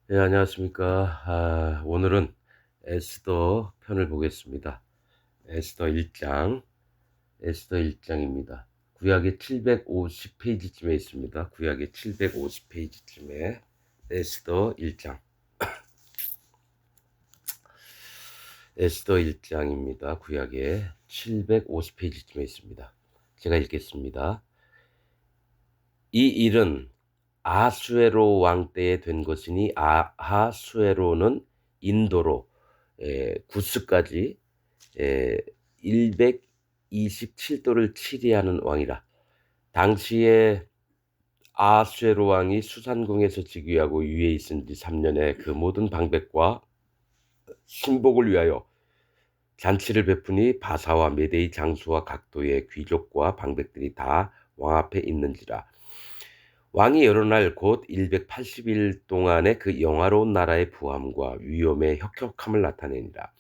네, 안녕하십니까. 오늘은 에스더 편을 보겠습니다. 에스더 1장, 에스더 1장입니다. 구약의 750페이지쯤에 있습니다. 구약의 750페이지쯤에 에스더 1장, 에스더 1장입니다. 구약의 750페이지쯤에 있습니다. 제가 읽겠습니다. 이 일은 아수에로 왕 때에 된 것이니 아하수에로는 인도로 구스까지 127도를 치리하는 왕이라. 당시에 아하수에로 왕이 수산궁에서 즉위하고 위에 있은 지 3년에 그 모든 방백과 신복을 위하여 잔치를 베푸니 바사와 메대의 장수와 각도의 귀족과 방백들이 다 왕 앞에 있는지라. 왕이 여러 날 곧 180일 동안의 그 영화로운 나라의 부함과 위엄의 혁혁함을 나타내니라.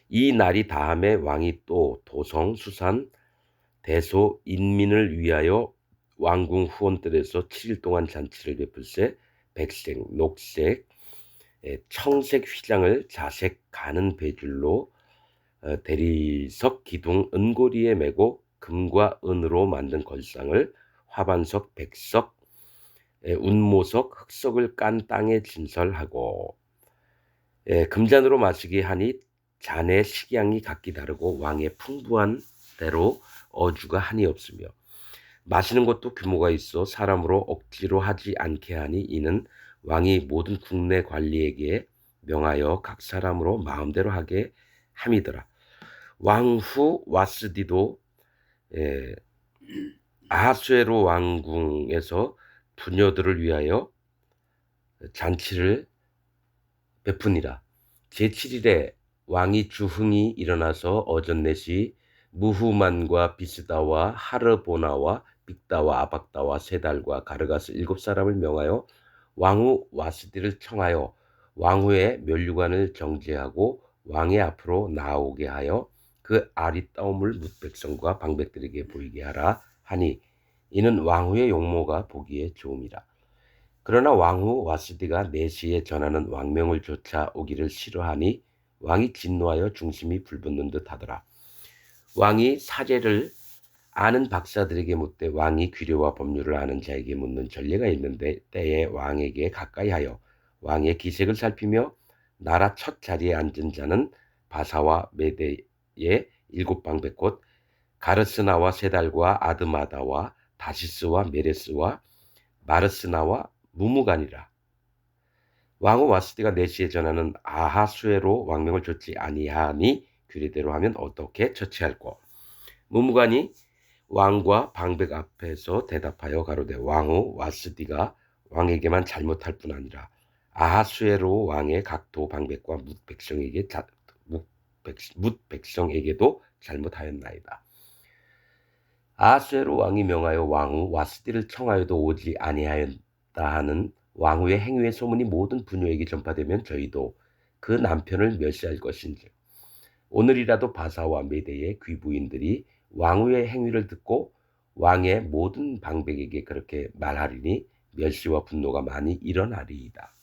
이 날이 다함에 왕이 또 도성, 수산, 대소, 인민을 위하여 왕궁 후원들에서 7일 동안 잔치를 베풀세 백색, 녹색, 청색 휘장을 자색 가는 배줄로 대리석 기둥 은고리에 메고 금과 은으로 만든 걸상을 화반석, 백석, 운모석, 흑석을 깐 땅에 진설하고 금잔으로 마시게 하니 잔의 식양이 각기 다르고 왕의 풍부한 대로 어주가 한이 없으며 마시는 것도 규모가 있어 사람으로 억지로 하지 않게 하니 이는 왕이 모든 국내 관리에게 명하여 각 사람으로 마음대로 하게 함이더라. 왕후 와스디도 에, 아하수에로 왕궁에서 부녀들을 위하여 잔치를 베푸니라. 제7일에 왕이 주흥이 일어나서 어전넷이 무후만과 비스다와 하르보나와 빅다와 아박다와 세달과 가르가스 7사람을 명하여 왕후 와스디를 청하여 왕후의 면류관을 정제하고 왕의 앞으로 나오게 하여 그 아리따움을 뭇 백성과 방백들에게 보이게 하라 하니 이는 왕후의 용모가 보기에 좋음이라. 그러나 왕후 와스디가 내시에 전하는 왕명을 쫓아오기를 싫어하니 왕이 진노하여 중심이 불붙는 듯 하더라. 왕이 사제를 아는 박사들에게 묻되 왕이 규례와 법률을 아는 자에게 묻는 전례가 있는데 때에 왕에게 가까이 하여 왕의 기색을 살피며 나라 첫 자리에 앉은 자는 바사와 메대의 7방백 곧 가르스나와 세달과 아드마다와 다시스와 메레스와 마르스나와 무무간이라. 왕후 와스디가 내시에 전하는 아하수에로 왕명을 줬지 아니하니 규례대로 하면 어떻게 처치할꼬. 무무간이 왕과 방백 앞에서 대답하여 가로되 왕후 와스디가 왕에게만 잘못할 뿐 아니라 아하수에로 왕의 각도 방백과 뭇 백성에게도 잘못하였나이다. 아하수에로 왕이 명하여 왕후 와스디를 청하여도 오지 아니하였다 하는 왕후의 행위의 소문이 모든 부녀에게 전파되면 저희도 그 남편을 멸시할 것인지 오늘이라도 바사와 메대의 귀부인들이 왕후의 행위를 듣고 왕의 모든 방백에게 그렇게 말하리니 멸시와 분노가 많이 일어나리이다.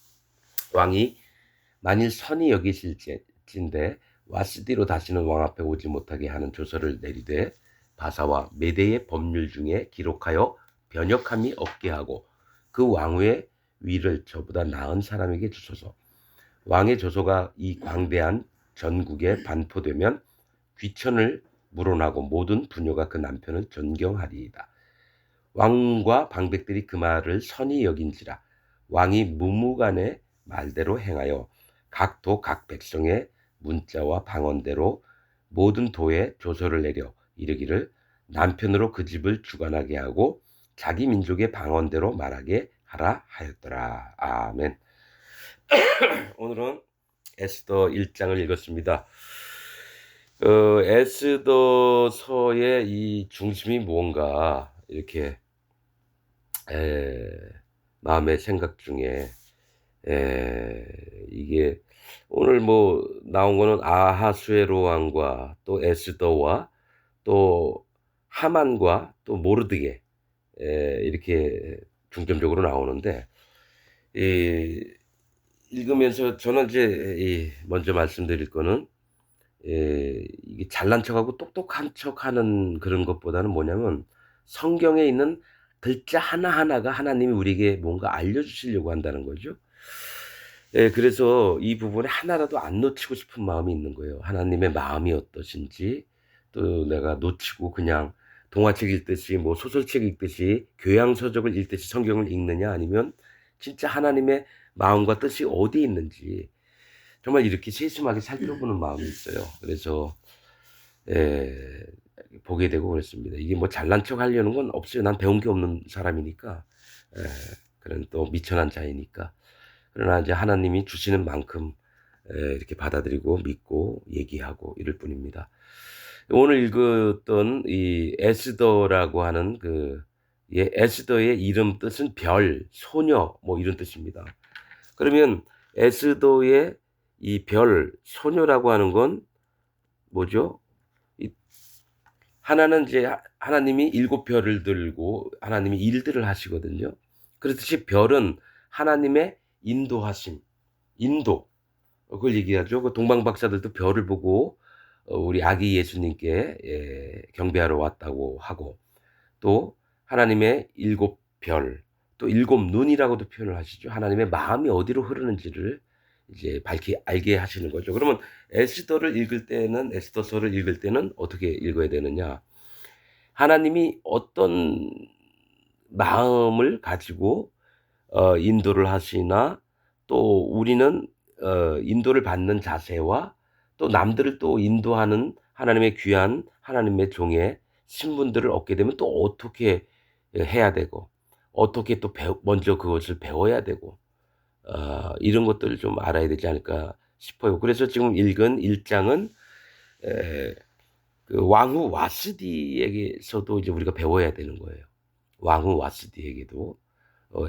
왕이 만일 선히 여기실진데 와스디로 다시는 왕 앞에 오지 못하게 하는 조서를 내리되 바사와 메대의 법률 중에 기록하여 변역함이 없게 하고 그 왕후의 위를 저보다 나은 사람에게 주소서. 왕의 조서가 이 광대한 전국에 반포되면 귀천을 물어나고 모든 부녀가 그 남편을 존경하리이다. 왕과 방백들이 그 말을 선히 여긴지라 왕이 무무간의 말대로 행하여 각 도 각 백성의 문자와 방언대로 모든 도에 조서를 내려 이르기를 남편으로 그 집을 주관하게 하고 자기 민족의 방언대로 말하게 하라 하였더라. 아멘. 오늘은 에스더 1장을 읽었습니다. 에스더서의 이 중심이 뭔가 이렇게 마음의 생각 중에 이게 오늘 뭐 나온 거는 아하수에로 왕과 또 에스더와 또 하만과 또 모르드게 이렇게 중점적으로 나오는데 이 읽으면서 저는 이제 먼저 말씀드릴 거는 이게 잘난 척하고 똑똑한 척하는 그런 것보다는 뭐냐면 성경에 있는 글자 하나하나가 하나님이 우리에게 뭔가 알려주시려고 한다는 거죠. 그래서 이 부분에 하나라도 안 놓치고 싶은 마음이 있는 거예요. 하나님의 마음이 어떠신지 또 내가 놓치고 그냥 동화책 읽듯이 뭐 소설책 읽듯이 교양서적을 읽듯이 성경을 읽느냐 아니면 진짜 하나님의 마음과 뜻이 어디에 있는지 정말 이렇게 세심하게 살펴보는 마음이 있어요. 그래서 예 보게 되고 그랬습니다. 이게 뭐 잘난 척 하려는 건 없어요. 난 배운 게 없는 사람이니까. 예 그런 또 미천한 자이니까. 그러나 이제 하나님이 주시는 만큼 이렇게 받아들이고 믿고 얘기하고 이럴 뿐입니다. 오늘 읽었던 이 에스더라고 하는 에스더의 이름 뜻은 별, 소녀 뭐 이런 뜻입니다. 그러면 에스더의 이 별, 소녀라고 하는 건 뭐죠? 이 하나는 이제 하나님이 일곱 별을 들고 하나님이 일들을 하시거든요. 그렇듯이 별은 하나님의 인도하심, 인도 그걸 얘기하죠. 그 동방 박사들도 별을 보고 우리 아기 예수님께 경배하러 왔다고 하고 또 하나님의 일곱 별, 또 일곱 눈이라고도 표현을 하시죠. 하나님의 마음이 어디로 흐르는지를 이제 밝히 알게 하시는 거죠. 그러면 에스더서를 읽을 때는 어떻게 읽어야 되느냐? 하나님이 어떤 마음을 가지고 인도를 하시나 또 우리는 인도를 받는 자세와 또 남들을 또 인도하는 하나님의 귀한 하나님의 종의 신분들을 얻게 되면 또 어떻게 해야 되고 어떻게 또 먼저 그것을 배워야 되고 이런 것들을 좀 알아야 되지 않을까 싶어요. 그래서 지금 읽은 1 장은 에 그 왕후 와스디에게서도 이제 우리가 배워야 되는 거예요. 왕후 와스디에게도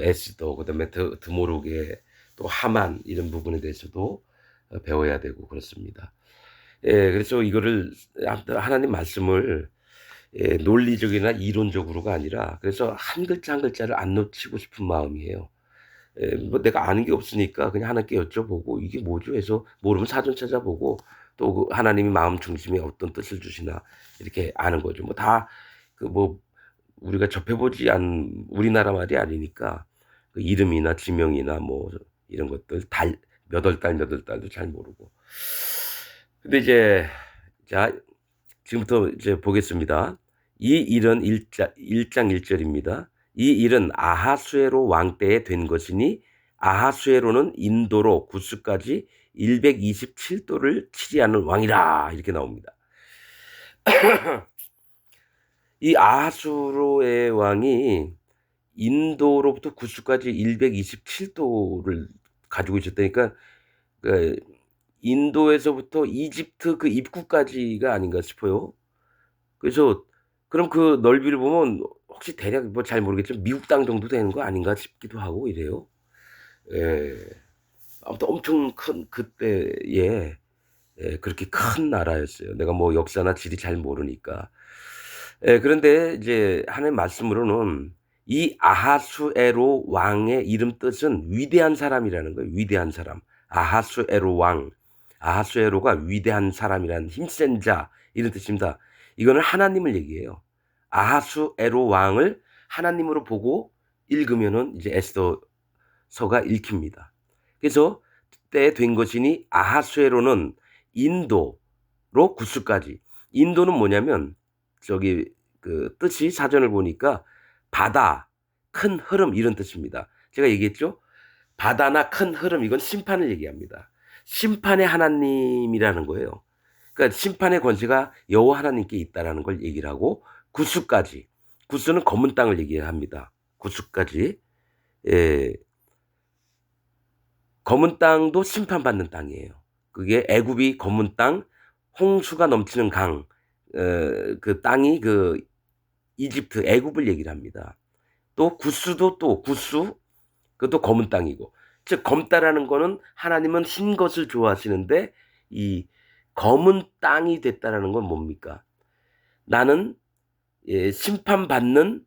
에스더 그다음에 드모룩의 또 하만 이런 부분에 대해서도 배워야 되고 그렇습니다. 그래서 이거를 하나님 말씀을 논리적이나 이론적으로가 아니라 그래서 한 글자 한 글자를 안 놓치고 싶은 마음이에요. 뭐 내가 아는 게 없으니까 그냥 하나님께 여쭤보고 '이게 뭐죠?' 해서 모르면 사전 찾아보고 또 그 하나님이 마음 중심에 어떤 뜻을 주시나 이렇게 아는 거죠. 뭐 다 우리가 접해 보지 않은 우리나라 말이 아니니까 그 이름이나 지명이나 뭐 이런 것들 몇 월 달, 몇 월 달도 잘 모르고. 근데 이제 자 지금부터 이제 보겠습니다. 이 일은 1장 1 절입니다. "이 일은 아하수에로 왕 때에 된 것이니 아하수에로는 인도로 구스까지 127 도를 치리하는 왕이라." 이렇게 나옵니다. 이 아하수로의 왕이 인도로부터 구스까지 127 도를 가지고 있었다니까 그 인도에서부터 이집트 그 입구까지가 아닌가 싶어요. 그래서 그럼 그 넓이를 보면 혹시 대략 뭐 잘 모르겠지만 미국 땅 정도 되는 거 아닌가 싶기도 하고 이래요. 예. 아무튼 엄청 큰 그때에 그렇게 큰 나라였어요. 내가 뭐 역사나 지리 잘 모르니까. 그런데 이제 하나님 말씀으로는 이 아하수에로 왕의 이름 뜻은 위대한 사람이라는 거예요. 위대한 사람. 아하수에로 왕. 아하수에로가 위대한 사람이라는 힘센 자 이런 뜻입니다. 이거는 하나님을 얘기해요. 아하수에로 왕을 하나님으로 보고 읽으면은 이제 에스더서가 읽힙니다. 그래서 때 된 것이니 아하수에로는 인도로 구스까지. 인도는 뭐냐면 저기 그 뜻이 사전을 보니까 바다, 큰 흐름 이런 뜻입니다. 제가 얘기했죠? 바다나 큰 흐름 이건 심판을 얘기합니다. 심판의 하나님이라는 거예요. 그러니까 심판의 권세가 여호와 하나님께 있다라는 걸 얘기를 하고 구스까지. 구스는 검은 땅을 얘기합니다. 구스까지. 예. 검은 땅도 심판받는 땅이에요. 그게 애굽이 검은 땅, 홍수가 넘치는 강, 그 땅이 그 이집트, 애굽을 얘기를 합니다. 또 구스도 또 구스 그것도 검은 땅이고. 즉 검다라는 거는 하나님은 흰 것을 좋아하시는데 이 검은 땅이 됐다라는 건 뭡니까? 나는 심판받는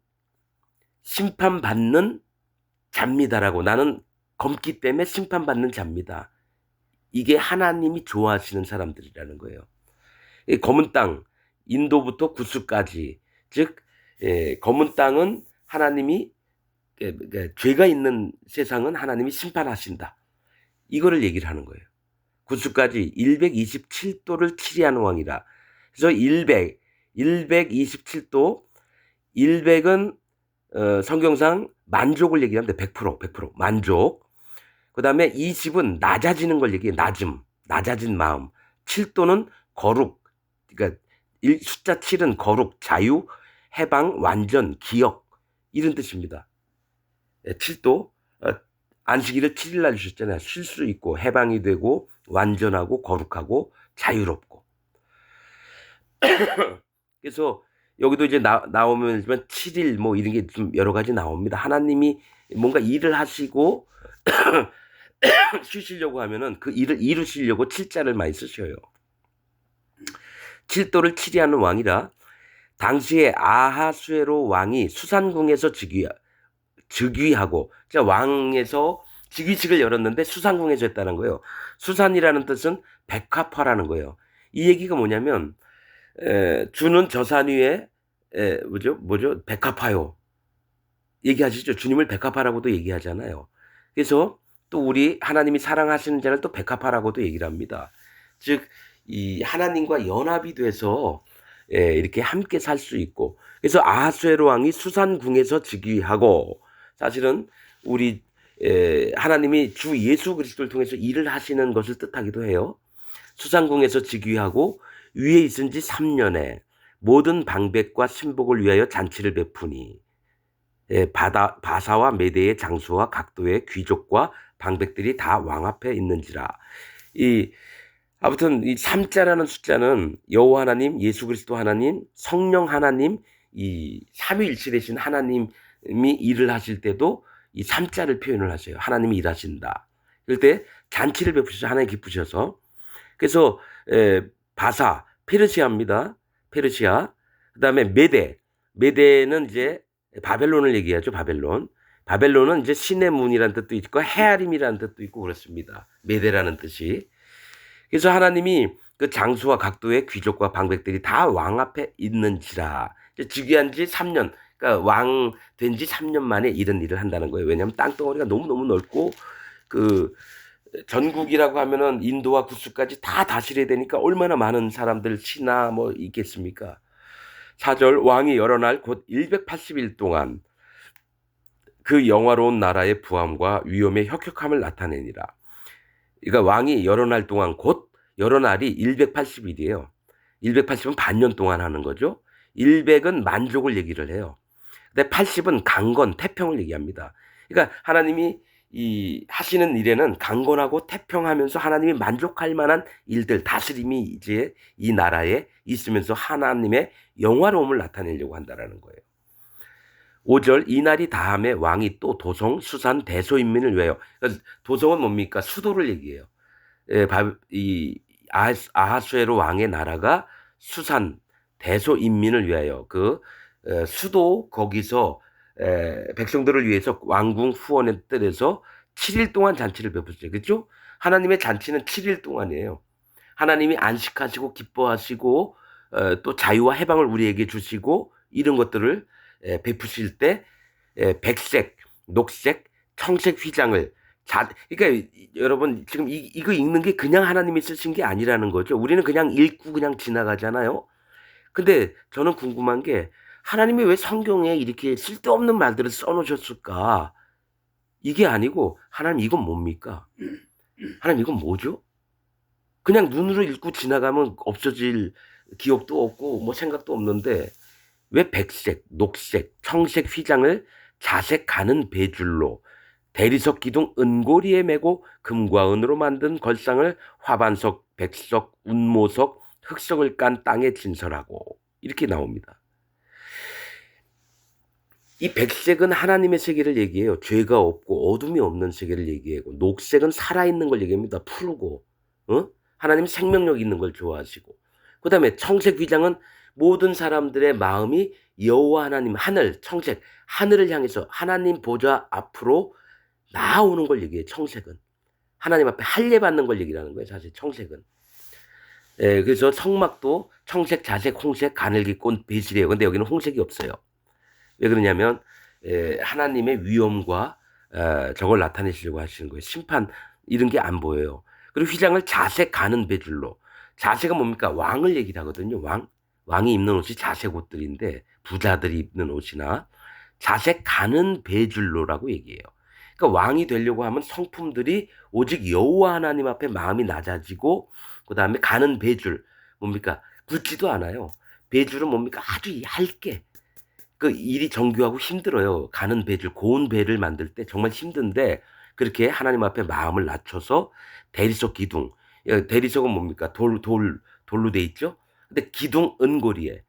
자입니다라고 나는 검기 때문에 심판받는 자입니다. 이게 하나님이 좋아하시는 사람들이라는 거예요. 이 검은 땅, 인도부터 구스까지, 즉 검은 땅은 하나님이 죄가 있는 세상은 하나님이 심판하신다. 이거를 얘기를 하는 거예요. 구스까지 127도를 치리하는 왕이라. 그래서 127도, 100은 성경상 만족을 얘기합니다. 100% 만족. 그 다음에 20은 낮아지는 걸 얘기해요. 낮아진 마음. 7도는 거룩. 그러니까 숫자 7은 거룩, 자유, 해방, 완전, 기억 이런 뜻입니다. 7도 안식일을 7일 날 주셨잖아요. 쉴 수 있고 해방이 되고 완전하고 거룩하고 자유롭고. 그래서 여기도 이제 나오면 7일 뭐 이런 게 좀 여러 가지 나옵니다. 하나님이 뭔가 일을 하시고 쉬시려고 하면은 그 일을 이루시려고 7자를 많이 쓰셔요. 7도를 치리하는 왕이라. 당시에 아하수에로 왕이 수산궁에서 즉위하고, 왕에서 즉위식을 열었는데 수산궁에서 했다는 거예요. 수산이라는 뜻은 백합화라는 거예요. 이 얘기가 뭐냐면 주는 저산 위에 뭐죠? 백합화요. 얘기하시죠. 주님을 백합화라고도 얘기하잖아요. 그래서 또 우리 하나님이 사랑하시는 자를 또 백합화라고도 얘기를 합니다. 즉 이 하나님과 연합이 돼서 이렇게 함께 살 수 있고. 그래서 아하수에로 왕이 수산궁에서 즉위하고, 사실은 우리 하나님이 주 예수 그리스도를 통해서 일을 하시는 것을 뜻하기도 해요. 수산궁에서 즉위하고 위에 있은 지 3년에 모든 방백과 신복을 위하여 잔치를 베푸니 바사와 메대의 장수와 각도의 귀족과 방백들이 다 왕 앞에 있는지라. 아무튼 이 3자라는 숫자는 여호와 하나님, 예수 그리스도 하나님, 성령 하나님, 이 삼위일체 되신 하나님이 일을 하실 때도 이 3자를 표현을 하세요. 하나님이 일하신다. 그럴 때 잔치를 베푸셔서 하나님 기쁘셔서. 그래서 바사, 페르시아입니다. 페르시아. 그다음에 메대는 이제 바벨론을 얘기하죠. 바벨론은 이제 신의 문이라는 뜻도 있고 헤아림이라는 뜻도 있고 그렇습니다. 메대라는 뜻이. 그래서 하나님이 그 장수와 각도의 귀족과 방백들이 다 왕 앞에 있는지라. 즉위한 지 3년, 그러니까 왕 된 지 3년 만에 이런 일을 한다는 거예요. 왜냐하면 땅덩어리가 너무너무 넓고 그 전국이라고 하면은 인도와 구스까지 다 다스려야 되니까 얼마나 많은 사람들 신하 뭐 있겠습니까? 4절 왕이 여러 날 곧 180일 동안 그 영화로운 나라의 부함과 위엄의 혁혁함을 나타내니라. 그러니까 왕이 여러 날 동안, 곧 여러 날이 180일이에요. 180은 반년 동안 하는 거죠. 100은 만족을 얘기를 해요. 근데 80은 강건, 태평을 얘기합니다. 그러니까 하나님이 이 하시는 일에는 강건하고 태평하면서 하나님이 만족할 만한 일들, 다스림이 이제 이 나라에 있으면서 하나님의 영화로움을 나타내려고 한다는 거예요. 5절 이날이 다음에 왕이 또 도성, 수산, 대소인민을 위하여. 그러니까 도성은 뭡니까? 수도를 얘기해요. 이 아하수에로 왕의 나라가 수산, 대소인민을 위하여 그 수도 거기서 백성들을 위해서 왕궁 후원의 뜰에서 7일 동안 잔치를 베푸셨어요. 그렇죠? 하나님의 잔치는 7일 동안이에요. 하나님이 안식하시고 기뻐하시고 또 자유와 해방을 우리에게 주시고 이런 것들을 베푸실 때 백색, 녹색, 청색 휘장을 그러니까 여러분 지금 이거 읽는 게 그냥 하나님이 쓰신 게 아니라는 거죠. 우리는 그냥 읽고 그냥 지나가잖아요. 근데 저는 궁금한 게 하나님이 왜 성경에 이렇게 쓸데없는 말들을 써놓으셨을까? 이게 아니고 하나님 이건 뭡니까? 하나님 이건 뭐죠? 그냥 눈으로 읽고 지나가면 없어질 기억도 없고 뭐 생각도 없는데 왜 백색, 녹색, 청색 휘장을 자색 가는 배줄로 대리석 기둥 은고리에 메고 금과 은으로 만든 걸상을 화반석, 백석, 운모석, 흑석을 깐 땅에 진설하고 이렇게 나옵니다. 이 백색은 하나님의 세계를 얘기해요. 죄가 없고 어둠이 없는 세계를 얘기하고, 녹색은 살아있는 걸 얘기합니다. 푸르고 하나님 생명력 있는 걸 좋아하시고, 그 다음에 청색 휘장은 모든 사람들의 마음이 여호와 하나님, 하늘, 청색, 하늘을 향해서 하나님 보좌 앞으로 나오는 걸 얘기해요, 청색은. 하나님 앞에 할례 받는 걸 얘기를 하는 거예요, 사실 청색은. 예, 그래서 성막도 청색, 자색, 홍색, 가늘기, 꽃, 베슬이에요. 근데 여기는 홍색이 없어요. 왜 그러냐면 하나님의 위엄과 저걸 나타내시려고 하시는 거예요. 심판 이런 게 안 보여요. 그리고 휘장을 자색 가는 배줄로. 자색은 뭡니까? 왕을 얘기를 하거든요. 왕이 입는 옷이 자색 옷들인데 부자들이 입는 옷이나 자색 가는 배줄로라고 얘기해요. 그러니까 왕이 되려고 하면 성품들이 오직 여호와 하나님 앞에 마음이 낮아지고 그다음에 가는 배줄 뭡니까? 굵지도 않아요. 배줄은 뭡니까? 아주 얇게 그 일이 정교하고 힘들어요. 가는 배줄, 고운 배를 만들 때 정말 힘든데 그렇게 하나님 앞에 마음을 낮춰서 대리석 기둥, 대리석은 뭡니까? 돌로 돼 있죠? 근데 기둥 은고리에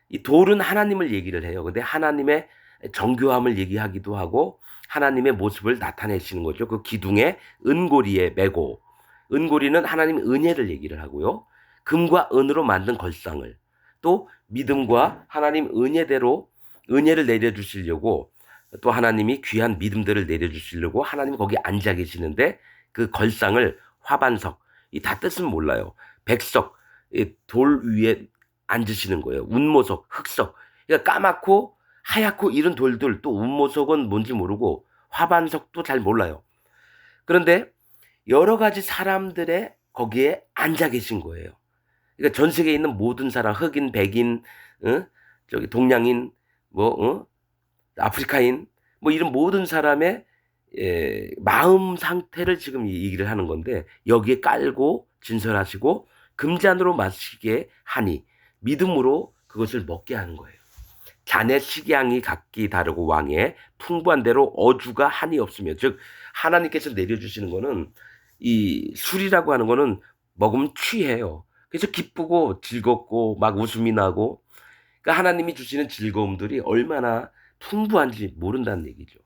이 돌은 하나님을 얘기를 해요. 근데 하나님의 정교함을 얘기하기도 하고 하나님의 모습을 나타내시는 거죠. 그 기둥에 은고리에 매고 은고리는 하나님의 은혜를 얘기를 하고요. 금과 은으로 만든 걸상을 또 믿음과 하나님 은혜대로 은혜를 내려주시려고 또 하나님이 귀한 믿음들을 내려주시려고 하나님이 거기 앉아 계시는데 그 걸상을 화반석 이 다 뜻은 몰라요. 백석 돌 위에 앉으시는 거예요. 운모석, 흑석. 그러니까 까맣고 하얗고 이런 돌들 또 운모석은 뭔지 모르고 화반석도 잘 몰라요. 그런데 여러 가지 사람들의 거기에 앉아 계신 거예요. 그러니까 전 세계에 있는 모든 사람, 흑인, 백인, 저기 동양인, 아프리카인, 이런 모든 사람의 마음 상태를 지금 얘기를 하는 건데 여기에 깔고 진설하시고 금잔으로 마시게 하니 믿음으로 그것을 먹게 하는 거예요. 잔의 식양이 각기 다르고 왕의 풍부한 대로 어주가 한이 없으며 즉 하나님께서 내려주시는 거는 이 술이라고 하는 거는 먹으면 취해요. 그래서 기쁘고 즐겁고 막 웃음이 나고 그러니까 하나님이 주시는 즐거움들이 얼마나 풍부한지 모른다는 얘기죠.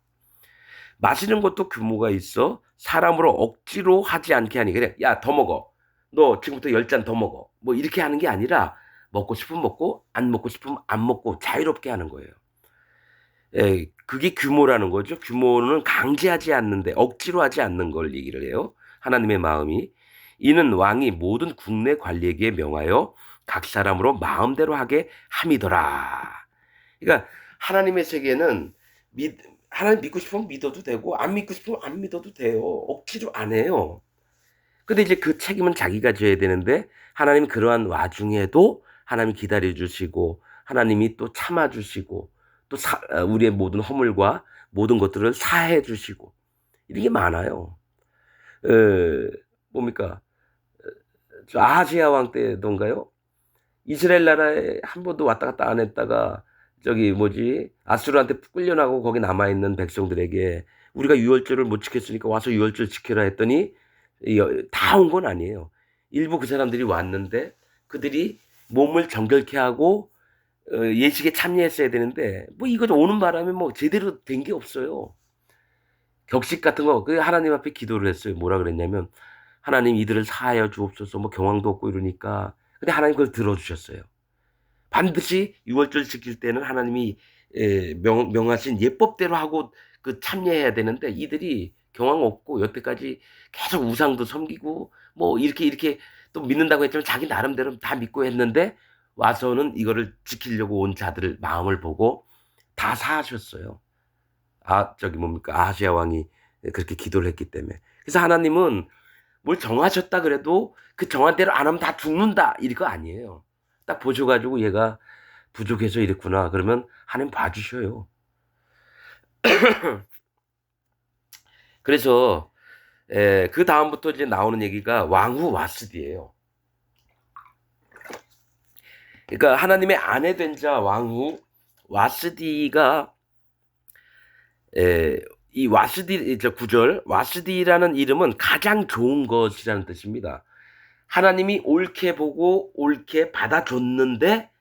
마시는 것도 규모가 있어 사람으로 억지로 하지 않게 하니 그래 야 더 먹어 너 지금부터 10잔 더 먹어 뭐 이렇게 하는 게 아니라 먹고 싶으면 먹고 안 먹고 싶으면 안 먹고 자유롭게 하는 거예요. 그게 규모라는 거죠. 규모는 강제하지 않는데 억지로 하지 않는 걸 얘기를 해요. 하나님의 마음이 이는 왕이 모든 국내 관리에게 명하여 각 사람으로 마음대로 하게 함이더라. 그러니까 하나님의 세계는 하나님 믿고 싶으면 믿어도 되고 안 믿고 싶으면 안 믿어도 돼요. 억지로 안 해요. 근데 이제 그 책임은 자기가 져야 되는데 하나님 그러한 와중에도 하나님이 기다려 주시고 하나님이 또 참아 주시고 또 우리의 모든 허물과 모든 것들을 사해 주시고 이런 게 많아요. 에, 뭡니까? 저 아하시아 왕 때던가요? 이스라엘 나라에 한 번도 왔다 갔다 안 했다가 저기 뭐지 아수르한테 끌려나고 거기 남아 있는 백성들에게 우리가 유월절을 못 지켰으니까 와서 유월절 지켜라 했더니 다 온 건 아니에요. 일부 그 사람들이 왔는데 그들이 몸을 정결케 하고 예식에 참여했어야 되는데 뭐 이거 오는 바람에 뭐 제대로 된 게 없어요. 격식 같은 거 그 하나님 앞에 기도를 했어요. 뭐라 그랬냐면 하나님 이들을 사하여 주옵소서 뭐 경황도 없고 이러니까 근데 하나님 그걸 들어주셨어요. 반드시 유월절 지킬 때는 하나님이 명하신 예법대로 하고 그 참여해야 되는데 이들이 경황 없고 여태까지 계속 우상도 섬기고 뭐 이렇게 또 믿는다고 했지만 자기 나름대로 다 믿고 했는데 와서는 이거를 지키려고 온 자들을 마음을 보고 다 사하셨어요. 저기 뭡니까 아하시아 왕이 그렇게 기도를 했기 때문에. 그래서 하나님은 뭘 정하셨다 그래도 그 정한 대로 안 하면 다 죽는다 이거 아니에요. 딱 보셔 가지고 얘가 부족해서 이랬구나. 그러면 하나님 봐주셔요. 그래서 그 다음부터 이제 나오는 얘기가 왕후 와스디예요. 그러니까 하나님의 아내 된 자 왕후 와스디가 이 와스디 저 구절 와스디라는 이름은 가장 좋은 것이라는 뜻입니다. 하나님이 옳게 보고 옳게 받아줬는데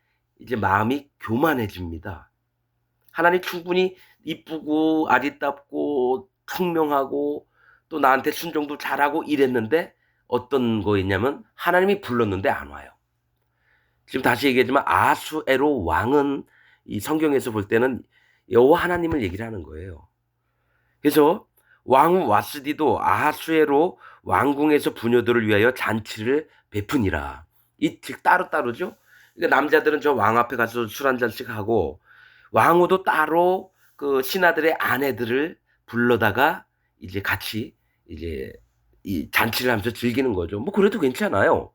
이제 마음이 교만해집니다. 하나님 충분히 이쁘고 아리답고 청명하고 또 나한테 순종도 잘하고 이랬는데 어떤 거였냐면 하나님이 불렀는데 안 와요. 지금 다시 얘기하지만 아수에로 왕은 이 성경에서 볼 때는 여호와 하나님을 얘기를 하는 거예요. 그래서 왕후 와스디도 아하수에로 왕궁에서 부녀들을 위하여 잔치를 베푸니라. 이 즉 따로따로죠. 그러니까 남자들은 저 왕 앞에 가서 술 한 잔씩 하고 왕후도 따로 그 신하들의 아내들을 불러다가 이제 같이 이제 이 잔치를 하면서 즐기는 거죠. 뭐 그래도 괜찮아요.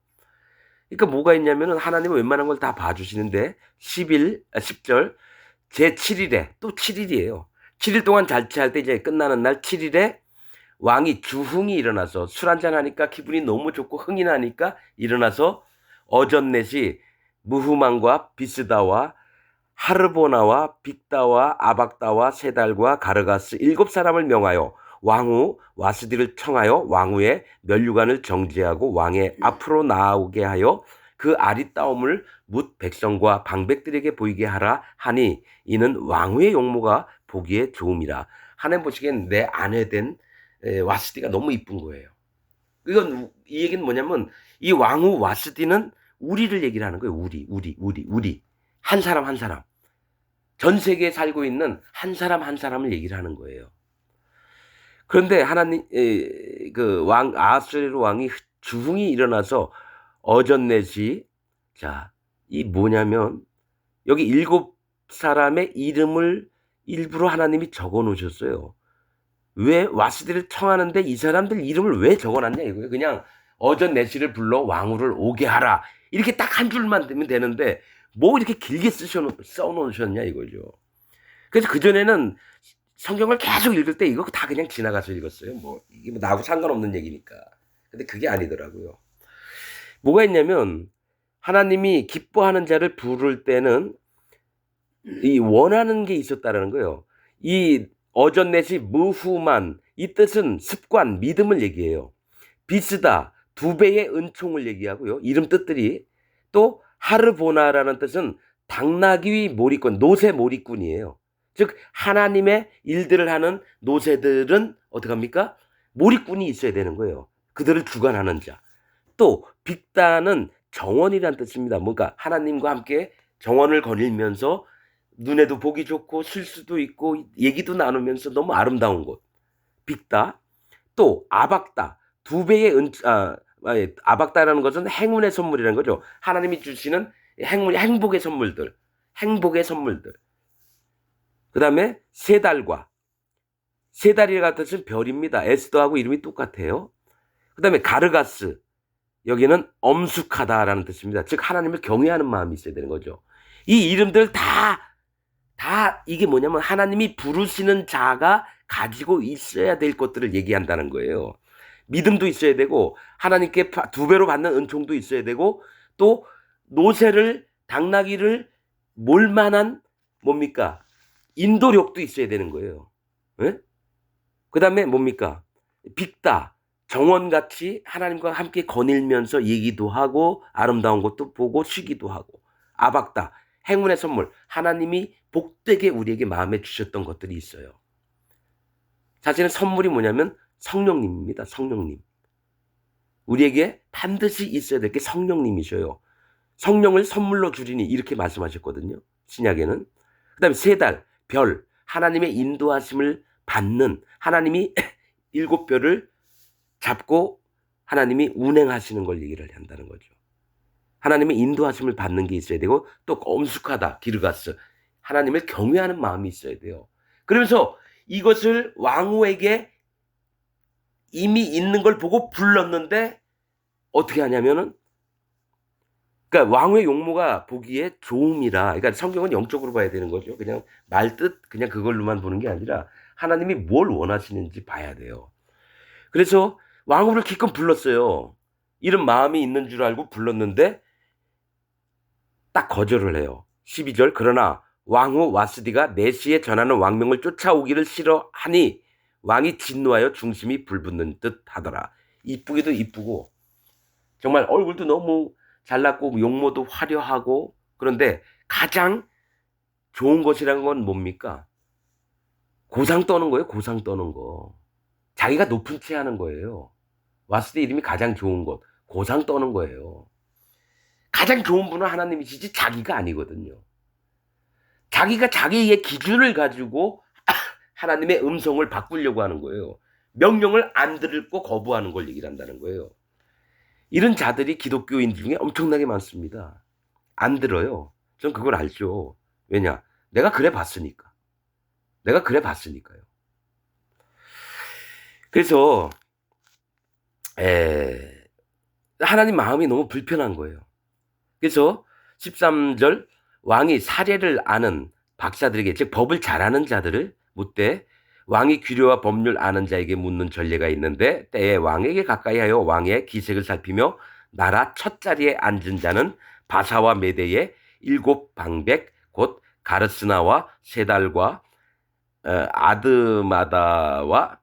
그러니까 뭐가 있냐면은 하나님은 웬만한 걸 다 봐주시는데 10절 제7 일에 또 7일이에요. 7일 동안 잔치할 때 이제 끝나는 날 7일에 왕이 주흥이 일어나서 술 한잔 하니까 기분이 너무 좋고 흥이 나니까 일어나서 어전넷이 무후만과 비스다와 하르보나와 빅다와 아박다와 세달과 가르가스 7사람을 명하여 왕후 와스디를 청하여 왕후의 면류관을 정지하고 왕의 앞으로 나오게 하여 그 아리따움을 뭇 백성과 방백들에게 보이게 하라 하니 이는 왕후의 용모가 보기에 좋음이라. 하나님 보시기엔 내 아내 된 와스디가 너무 이쁜 거예요. 이건 이 얘기는 뭐냐면 이 왕후 와스디는 우리를 얘기를 하는 거예요. 우리 한 사람 한 사람. 전 세계에 살고 있는 한 사람 한 사람을 얘기를 하는 거예요. 그런데 하나님 그 왕 아하수에로 왕이 주흥이 일어나서 어전넷이 자, 이 뭐냐면 여기 7사람의 이름을 일부러 하나님이 적어 놓으셨어요. 왜 와스디를 청하는데 이 사람들 이름을 왜 적어 놨냐 이거예요. 그냥 어전넷이를 불러 왕후를 오게 하라. 이렇게 딱 한 줄만 되면 되는데 뭐 이렇게 길게 써 놓으셨냐 이거죠. 그래서 그전에는 성경을 계속 읽을 때 이거 다 그냥 지나가서 읽었어요. 뭐 이게 뭐 나하고 상관없는 얘기니까. 근데 그게 아니더라고요. 뭐가 있냐면 하나님이 기뻐하는 자를 부를 때는 이 원하는 게 있었다라는 거예요. 이 어전넷이 무후만 이 뜻은 습관, 믿음을 얘기해요. 비스다 2배의 은총을 얘기하고요. 이름 뜻들이 또 하르보나라는 뜻은 당나귀 몰이꾼, 노새 몰이꾼이에요. 즉 하나님의 일들을 하는 노새들은 어떡합니까? 몰이꾼이 있어야 되는 거예요. 그들을 주관하는 자. 또 빅다는 정원이란 뜻입니다. 뭔가 하나님과 함께 정원을 거닐면서 눈에도 보기 좋고 쉴 수도 있고 얘기도 나누면서 너무 아름다운 곳. 빅다. 또 아박다. 2배의 아박다라는 것은 행운의 선물이라는 거죠. 하나님이 주시는 행복의 선물들. 행복의 선물들. 그 다음에 세달과 세달이라는 뜻은 별입니다. 에스더하고 이름이 똑같아요. 그 다음에 가르가스. 여기는 엄숙하다라는 뜻입니다. 즉 하나님을 경외하는 마음이 있어야 되는 거죠. 이 이름들 다 이게 뭐냐면 하나님이 부르시는 자가 가지고 있어야 될 것들을 얘기한다는 거예요. 믿음도 있어야 되고 하나님께 2배로 받는 은총도 있어야 되고 또 노새를 당나귀를 몰 만한 뭡니까? 인도력도 있어야 되는 거예요. 네? 그 다음에 뭡니까? 빅다. 정원같이 하나님과 함께 거닐면서 얘기도 하고 아름다운 것도 보고 쉬기도 하고 아박다. 행운의 선물. 하나님이 복되게 우리에게 마음에 주셨던 것들이 있어요. 사실은 선물이 뭐냐면 성령님입니다. 성령님. 우리에게 반드시 있어야 될 게 성령님이셔요. 성령을 선물로 주리니 이렇게 말씀하셨거든요. 신약에는. 그 다음에 세달, 별, 하나님의 인도하심을 받는 하나님이 7별을 잡고 하나님이 운행하시는 걸 얘기를 한다는 거죠. 하나님의 인도하심을 받는 게 있어야 되고 또 엄숙하다, 기르가스. 하나님을 경외하는 마음이 있어야 돼요. 그러면서 이것을 왕후에게 이미 있는 걸 보고 불렀는데 어떻게 하냐면은 그러니까 왕후의 용모가 보기에 좋음이라. 그러니까 성경은 영적으로 봐야 되는 거죠. 그냥 말뜻 그냥 그걸로만 보는 게 아니라 하나님이 뭘 원하시는지 봐야 돼요. 그래서 왕후를 기껏 불렀어요. 이런 마음이 있는 줄 알고 불렀는데 딱 거절을 해요. 12절 그러나 왕후 와스디가 내시에 전하는 왕명을 쫓아오기를 싫어하니 왕이 진노하여 중심이 불붙는 듯 하더라. 이쁘기도 이쁘고 정말 얼굴도 너무 잘났고 용모도 화려하고 그런데 가장 좋은 것이라는 건 뭡니까? 고상 떠는 거예요. 고상 떠는 거. 자기가 높은 채 하는 거예요. 와스디 이름이 가장 좋은 것. 고상 떠는 거예요. 가장 좋은 분은 하나님이시지 자기가 아니거든요. 자기가 자기의 기준을 가지고 하나님의 음성을 바꾸려고 하는 거예요. 명령을 안 듣고 거부하는 걸 얘기를 한다는 거예요. 이런 자들이 기독교인 중에 엄청나게 많습니다. 안 들어요. 전 그걸 알죠. 왜냐? 내가 그래 봤으니까. 내가 그래 봤으니까요. 그래서 하나님 마음이 너무 불편한 거예요. 그래서 13절 왕이 사례를 아는 박사들에게, 즉 법을 잘 아는 자들을 묻되 왕이 규례와 법률 아는 자에게 묻는 전례가 있는데 때에 왕에게 가까이하여 왕의 기색을 살피며 나라 첫 자리에 앉은 자는 바사와 메대의 7방백 곧 가르스나와 세달과 아드마다와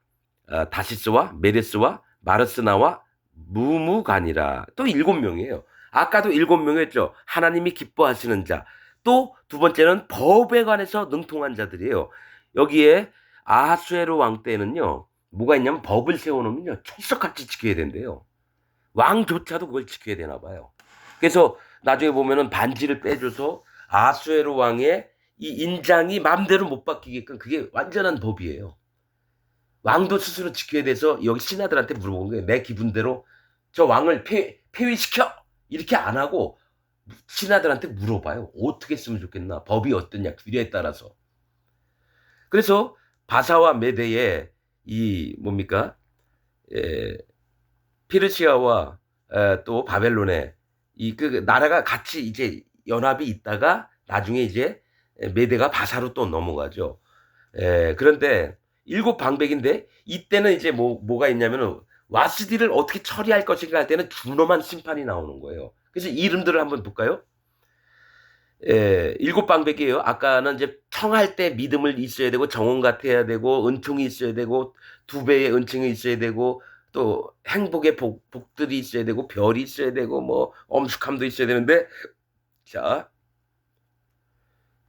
다시스와 메레스와 마르스나와 무무간이라. 또 7명이에요. 아까도 7명이었죠. 하나님이 기뻐하시는 자. 또 두 번째는 법에 관해서 능통한 자들이에요. 여기에 아하수에로 왕 때는요. 뭐가 있냐면 법을 세워놓으면요. 철석같이 지켜야 된대요. 왕조차도 그걸 지켜야 되나 봐요. 그래서 나중에 보면은 반지를 빼줘서 아하수에로 왕의 이 인장이 마음대로 못 바뀌게끔, 그게 완전한 법이에요. 왕도 스스로 지켜야 돼서 여기 신하들한테 물어본 거예요. 내 기분대로 저 왕을 폐위시켜! 이렇게 안 하고 신하들한테 물어봐요. 어떻게 했으면 좋겠나? 법이 어떠냐? 규례에 따라서. 그래서 바사와 메대의 이 뭡니까? 페르시아와 또 바벨론의 이 그 나라가 같이 이제 연합이 있다가 나중에 이제 메대가 바사로 또 넘어가죠. 그런데 7방백인데 이때는 이제 뭐가 있냐면은 와스디를 어떻게 처리할 것인가 할 때는 준엄한 심판이 나오는 거예요. 그래서 이름들을 한번 볼까요? 7방백이에요. 아까는 이제 청할 때 믿음을 있어야 되고 정원 같아야 되고 은총이 있어야 되고 2배의 은총이 있어야 되고 또 행복의 복들이 있어야 되고 별이 있어야 되고 뭐 엄숙함도 있어야 되는데, 자,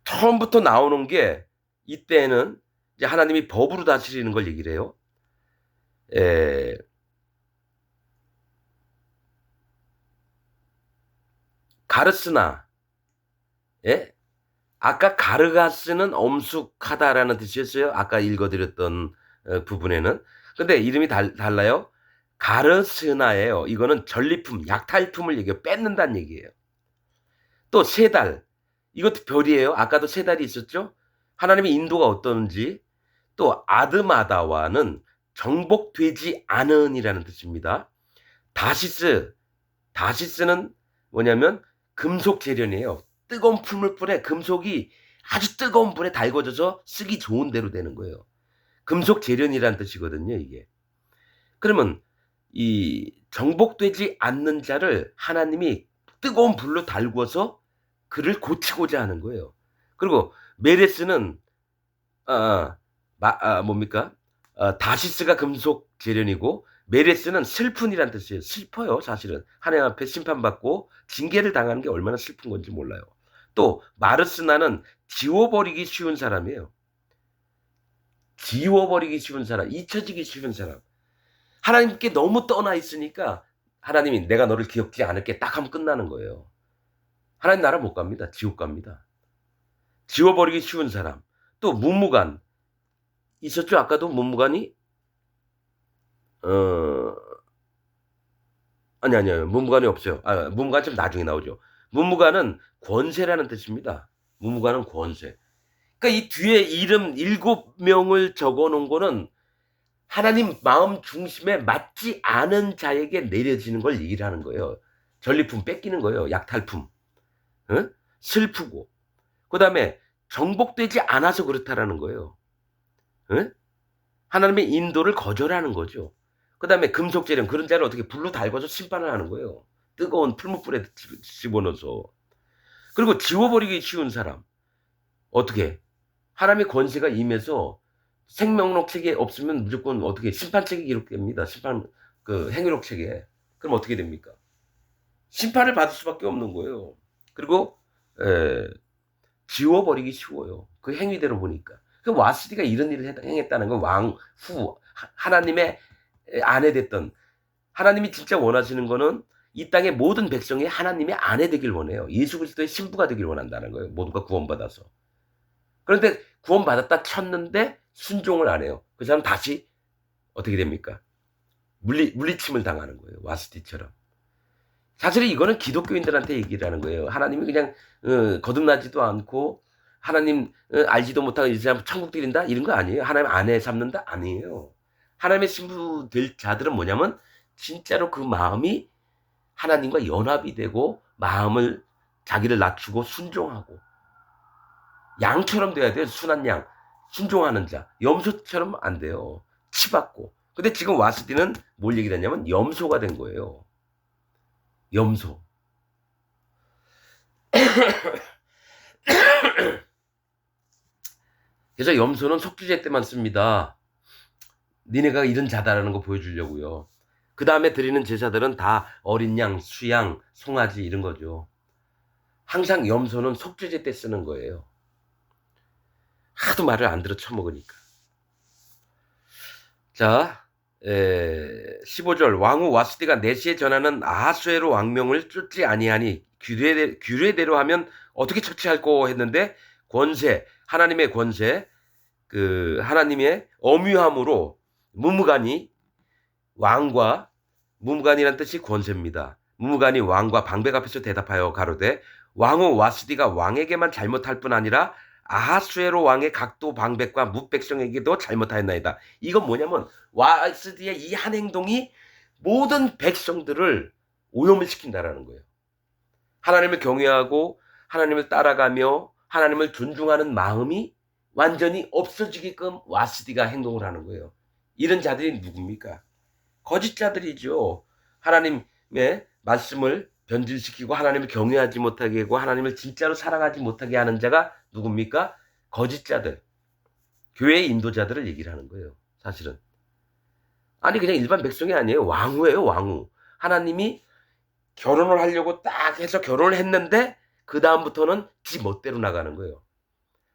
처음부터 나오는 게 이때는 이제 하나님이 법으로 다스리는 걸 얘기를 해요. 가르스나, 예? 아까 가르가스는 엄숙하다라는 뜻이었어요. 아까 읽어드렸던 부분에는. 근데 이름이 달라요. 가르스나예요. 이거는 전리품, 약탈품을 얘기해요. 뺏는다는 얘기예요. 또 세 달, 이것도 별이에요. 아까도 세 달이 있었죠. 하나님의 인도가 어떤지. 또 아드마다와는 정복되지 않은이라는 뜻입니다. 다시스는 뭐냐면 금속 재련이에요. 뜨거운 풀물불에 금속이 아주 뜨거운 불에 달궈져서 쓰기 좋은 대로 되는 거예요. 금속 재련이라는 뜻이거든요, 이게. 그러면 이 정복되지 않는 자를 하나님이 뜨거운 불로 달구어서 그를 고치고자 하는 거예요. 그리고 메레스는 뭡니까? 다시스가 금속 재련이고 메레스는 슬픈이란 뜻이에요. 슬퍼요, 사실은. 하나님 앞에 심판받고 징계를 당하는 게 얼마나 슬픈 건지 몰라요. 또 마르스나는 지워버리기 쉬운 사람이에요. 지워버리기 쉬운 사람, 잊혀지기 쉬운 사람. 하나님께 너무 떠나 있으니까 하나님이 내가 너를 기억지 않을게 딱 하면 끝나는 거예요. 하나님 나라 못 갑니다. 지옥 갑니다. 지워버리기 쉬운 사람. 또 문무간 있었죠? 아까도 문무간이 아니요. 문무간이 없어요. 문무간 좀 나중에 나오죠. 문무간은 권세라는 뜻입니다. 문무간은 권세. 그러니까 이 뒤에 이름 7명을 적어 놓은 거는 하나님 마음 중심에 맞지 않은 자에게 내려지는 걸 얘기를 하는 거예요. 전리품 뺏기는 거예요. 약탈품. 응? 슬프고. 그다음에 정복되지 않아서 그렇다라는 거예요. 응? 하나님의 인도를 거절하는 거죠. 그다음에 금속재련, 그런 자를 어떻게 불로 달궈서 심판을 하는 거예요. 뜨거운 풀무불에 집어넣어서. 그리고 지워버리기 쉬운 사람. 어떻게? 하나님의 권세가 임해서 생명록 책에 없으면 무조건 어떻게 심판책이 기록됩니다. 행위록 책에. 그럼 어떻게 됩니까? 심판을 받을 수밖에 없는 거예요. 그리고 지워버리기 쉬워요. 그 행위대로 보니까. 그 와스디가 이런 일을 행했다는 건 왕후 하나님의 아내 됐던, 하나님이 진짜 원하시는 거는 이 땅의 모든 백성이 하나님의 아내 되길 원해요. 예수 그리스도의 신부가 되길 원한다는 거예요. 모두가 구원받아서. 그런데 구원받았다 쳤는데 순종을 안 해요. 그 사람 다시 어떻게 됩니까? 물리침을 당하는 거예요. 와스티처럼. 사실 이거는 기독교인들한테 얘기를 하는 거예요. 하나님이 그냥 거듭나지도 않고 하나님 알지도 못하고 이 사람 천국 들인다 이런 거 아니에요. 하나님 아내 삼는다 아니에요. 하나님의 신부 될 자들은 뭐냐면 진짜로 그 마음이 하나님과 연합이 되고 마음을 자기를 낮추고 순종하고 양처럼 돼야 돼요. 순한 양. 순종하는 자. 염소처럼 안 돼요. 치받고. 근데 지금 와스디는 뭘 얘기를 했냐면 염소가 된 거예요. 염소. 그래서 염소는 속죄제 때만 씁니다. 니네가 이런 자다라는 거 보여주려고요. 그 다음에 드리는 제사들은 다 어린 양, 수양, 송아지 이런 거죠. 항상 염소는 속죄제 때 쓰는 거예요. 하도 말을 안 들어 처먹으니까. 자, 15절 왕후 와스디가 내시에 전하는 아하수에로 왕명을 쫓지 아니하니 규례대로 하면 어떻게 처치할꼬 했는데 권세, 하나님의 권세, 그 하나님의 엄유함으로 무무간이 왕과 무무간이란 뜻이 권세입니다. 무무간이 왕과 방백 앞에서 대답하여 가로되 왕후 와스디가 왕에게만 잘못할 뿐 아니라 아하수에로 왕의 각도 방백과 뭇백성에게도 잘못하였나이다. 이건 뭐냐면 와스디의 이 한 행동이 모든 백성들을 오염을 시킨다라는 거예요. 하나님을 경외하고 하나님을 따라가며 하나님을 존중하는 마음이 완전히 없어지게끔 와스디가 행동을 하는 거예요. 이런 자들이 누굽니까? 거짓자들이죠. 하나님의 말씀을 변질시키고 하나님을 경외하지 못하게 하고 하나님을 진짜로 사랑하지 못하게 하는 자가 누굽니까? 거짓자들. 교회의 인도자들을 얘기를 하는 거예요. 사실은. 아니 그냥 일반 백성이 아니에요. 왕후예요. 왕후. 하나님이 결혼을 하려고 딱 해서 결혼을 했는데 그 다음부터는 지 멋대로 나가는 거예요.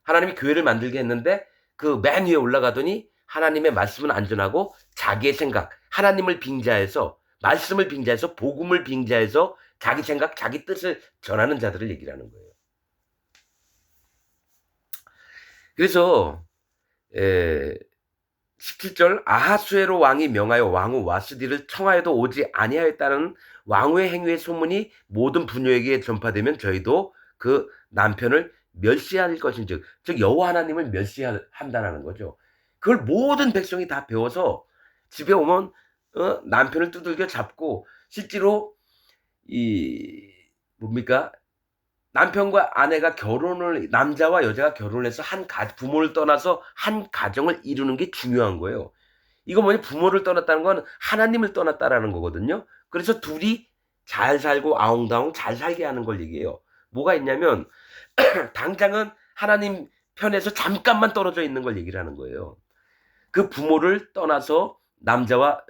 하나님이 교회를 만들게 했는데 그 맨 위에 올라가더니 하나님의 말씀은 안전하고 자기의 생각, 하나님을 빙자해서 말씀을 빙자해서 복음을 빙자해서 자기 생각, 자기 뜻을 전하는 자들을 얘기를 하는 거예요. 그래서 17절 아하수에로 왕이 명하여 왕후 와스디를 청하여도 오지 아니하였다는 왕후의 행위의 소문이 모든 부녀에게 전파되면 저희도 그 남편을 멸시할 것인즉 즉 여호와 하나님을 멸시한다는 거죠. 그걸 모든 백성이 다 배워서 집에 오면 남편을 두들겨 잡고 실제로 이 뭡니까 남편과 아내가 결혼을 남자와 여자가 결혼해서 부모를 떠나서 한 가정을 이루는 게 중요한 거예요. 이거 뭐냐 부모를 떠났다는 건 하나님을 떠났다라는 거거든요. 그래서 둘이 잘 살고 아웅다웅 잘 살게 하는 걸 얘기해요. 뭐가 있냐면 당장은 하나님 편에서 잠깐만 떨어져 있는 걸 얘기를 하는 거예요. 그 부모를 떠나서 남자와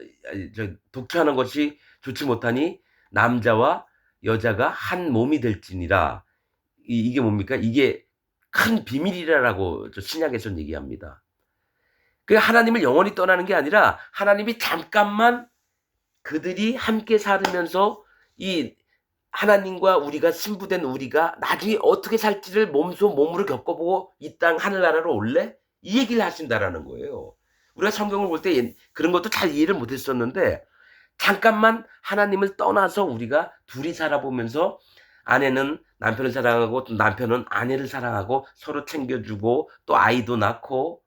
독처하는 것이 좋지 못하니 남자와 여자가 한 몸이 될지니라. 이게 뭡니까? 이게 큰 비밀이라고 신약에서는 얘기합니다. 그 하나님을 영원히 떠나는 게 아니라 하나님이 잠깐만 그들이 함께 살으면서 이 하나님과 우리가 신부된 우리가 나중에 어떻게 살지를 몸으로 겪어보고 이 땅 하늘나라로 올래? 이 얘기를 하신다라는 거예요. 우리가 성경을 볼 때 그런 것도 잘 이해를 못했었는데 잠깐만 하나님을 떠나서 우리가 둘이 살아보면서 아내는 남편을 사랑하고 또 남편은 아내를 사랑하고 서로 챙겨주고 또 아이도 낳고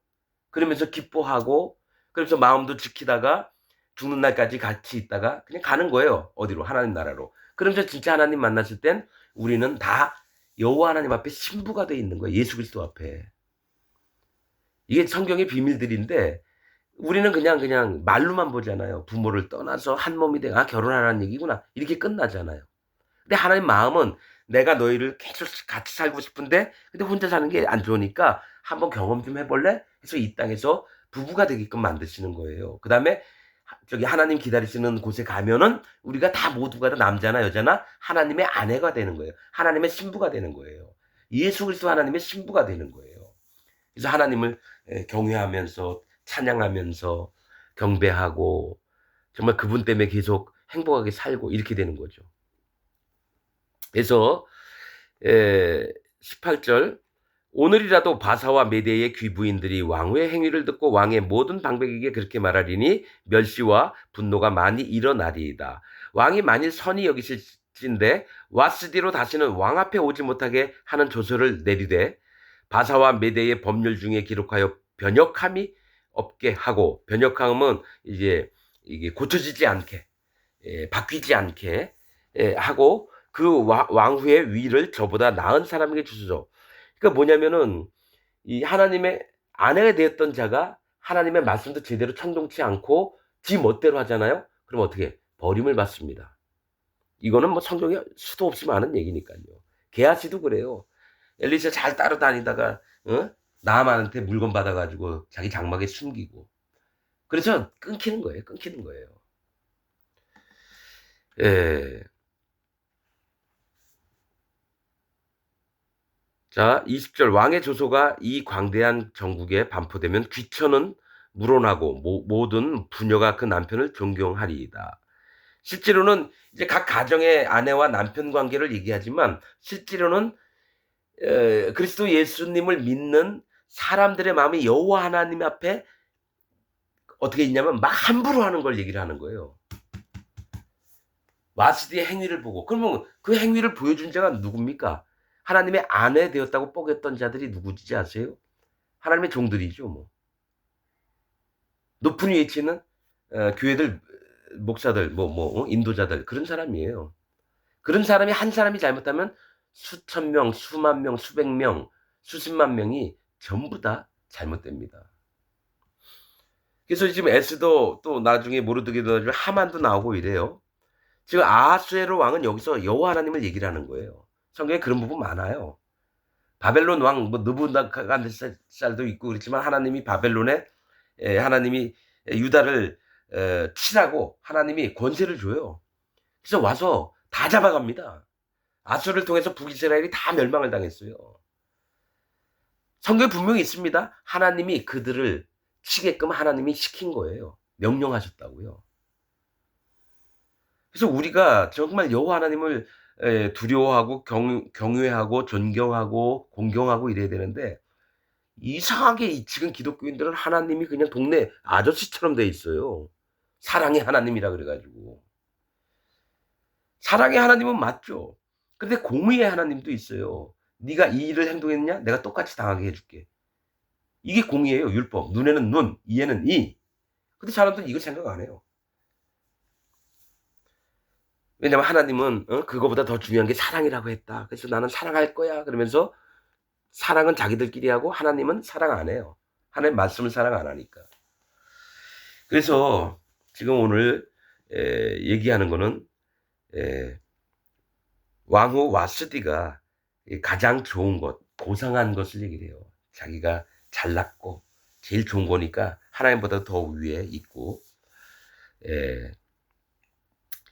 그러면서 기뻐하고 그러면서 마음도 지키다가 죽는 날까지 같이 있다가 그냥 가는 거예요. 어디로? 하나님 나라로. 그러면서 진짜 하나님 만났을 땐 우리는 다 여호와 하나님 앞에 신부가 돼 있는 거예요. 예수 그리스도 앞에. 이게 성경의 비밀들인데 우리는 그냥 말로만 보잖아요. 부모를 떠나서 한 몸이 돼. 결혼하라는 얘기구나. 이렇게 끝나잖아요. 근데 하나님 마음은 내가 너희를 계속 같이 살고 싶은데 근데 혼자 사는 게 안 좋으니까 한번 경험 좀 해볼래? 해서 이 땅에서 부부가 되게끔 만드시는 거예요. 그 다음에 저기 하나님 기다리시는 곳에 가면은 우리가 다 모두가 다 남자나 여자나 하나님의 아내가 되는 거예요. 하나님의 신부가 되는 거예요. 예수 그리스도 하나님의 신부가 되는 거예요. 그래서 하나님을 경외하면서 찬양하면서 경배하고 정말 그분 때문에 계속 행복하게 살고 이렇게 되는 거죠. 그래서 18절 오늘이라도 바사와 메대의 귀부인들이 왕후의 행위를 듣고 왕의 모든 방백에게 그렇게 말하리니 멸시와 분노가 많이 일어나리이다. 왕이 만일 선히 여기실진데 와스디로 다시는 왕 앞에 오지 못하게 하는 조서를 내리되 바사와 메대의 법률 중에 기록하여 변역함이 없게 하고, 변역함은 이게 고쳐지지 않게, 바뀌지 않게 하고, 그 왕후의 위를 저보다 나은 사람에게 주소서. 그러니까 뭐냐면은 이 하나님의 아내가 되었던 자가 하나님의 말씀도 제대로 청종치 않고 지 멋대로 하잖아요. 그럼 어떻게 버림을 받습니다. 이거는 뭐 성경에 수도 없이 많은 얘기니까요. 게하시도 그래요. 엘리사 잘 따라다니다가 나아만한테 물건 받아가지고 자기 장막에 숨기고, 그래서 끊기는 거예요. 끊기는 거예요. 예. 자, 20절 왕의 조소가 이 광대한 정국에 반포되면 귀천은 물어나고 모든 부녀가 그 남편을 존경하리이다. 실제로는 이제 각 가정의 아내와 남편 관계를 얘기하지만 실제로는 그리스도 예수님을 믿는 사람들의 마음이 여호와 하나님 앞에 어떻게 있냐면 막 함부로 하는 걸 얘기를 하는 거예요. 와스디의 행위를 보고. 그러면 그 행위를 보여준 자가 누굽니까? 하나님의 아내 되었다고 뽀겼던 자들이 누구지 아세요? 하나님의 종들이죠. 뭐. 높은 위에 있는 교회들 목사들 인도자들 그런 사람이에요. 그런 사람이 한 사람이 잘못하면 수천 명, 수만 명, 수백 명, 수십만 명이 전부 다 잘못됩니다. 그래서 지금 에스도 또 나중에 모르드게도 나중에 하만도 나오고 이래요. 지금 아하수에로 왕은 여기서 여호와 하나님을 얘기를 하는 거예요. 성경에 그런 부분 많아요. 바벨론 왕 뭐 느부갓네살도 있고 그렇지만 하나님이 바벨론에 하나님이 유다를 치라고 하나님이 권세를 줘요. 그래서 와서 다 잡아갑니다. 아수를 통해서 북이스라엘이 다 멸망을 당했어요. 성경에 분명히 있습니다. 하나님이 그들을 치게끔 하나님이 시킨 거예요. 명령하셨다고요. 그래서 우리가 정말 여호와 하나님을 두려워하고 경외하고 존경하고 공경하고 이래야 되는데 이상하게 지금 기독교인들은 하나님이 그냥 동네 아저씨처럼 돼 있어요. 사랑의 하나님이라 그래가지고. 사랑의 하나님은 맞죠. 근데 공의의 하나님도 있어요. 네가 이 일을 행동했냐? 내가 똑같이 당하게 해줄게. 이게 공의예요. 율법. 눈에는 눈, 이에는 이. 근데 사람들은 이걸 생각 안 해요. 왜냐면 하나님은 그거보다 더 중요한 게 사랑이라고 했다. 그래서 나는 사랑할 거야. 그러면서 사랑은 자기들끼리 하고 하나님은 사랑 안 해요. 하나님 말씀을 사랑 안 하니까. 그래서 지금 오늘 얘기하는 거는 왕후 와스디가 가장 좋은 것, 고상한 것을 얘기를 해요. 자기가 잘났고 제일 좋은 거니까 하나님보다 더 위에 있고.